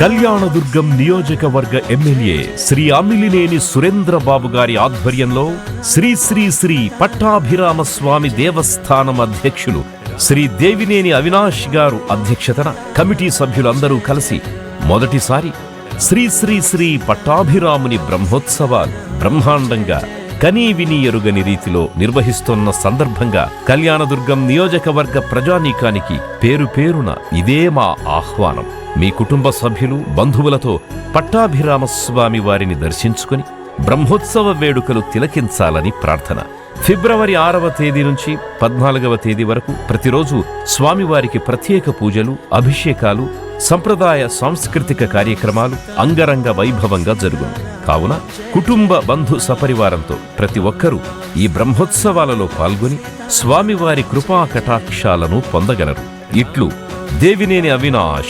కళ్యాణదుర్గం నియోజకవర్గ ఎమ్మెల్యే శ్రీ అమిలినేని సురేంద్రబాబు గారి ఆధ్వర్యంలో శ్రీ శ్రీ శ్రీ పట్టాభిరామ స్వామి దేవస్థానం అధ్యక్షులు శ్రీ దేవినేని అవినాష్ గారు అధ్యక్షతన కమిటీ సభ్యులందరూ కలిసి మొదటిసారి శ్రీ శ్రీ శ్రీ పట్టాభిరాముని బ్రహ్మోత్సవాలు బ్రహ్మాండంగా కనీ విని ఎరుగని రీతిలో నిర్వహిస్తున్న సందర్భంగా కళ్యాణదుర్గం నియోజకవర్గ ప్రజానీకానికి పేరు పేరున ఇదే మా ఆహ్వానం. మీ కుటుంబ సభ్యులు బంధువులతో పట్టాభిరామస్వామి వారిని దర్శించుకుని బ్రహ్మోత్సవ వేడుకలు తిలకించాలని ప్రార్థన. ఫిబ్రవరి 6వ తేదీ నుంచి 14వ తేదీ వరకు ప్రతిరోజు స్వామివారికి ప్రత్యేక పూజలు, అభిషేకాలు, సంప్రదాయ సాంస్కృతిక కార్యక్రమాలు అంగరంగ వైభవంగా జరుగును. కావున కుటుంబ బంధు సపరివారంతో ప్రతి ఒక్కరూ ఈ బ్రహ్మోత్సవాలలో పాల్గొని స్వామివారి కృపా కటాక్షాలను పొందగలరు. ఇట్లు దేవినేని అవినాష్.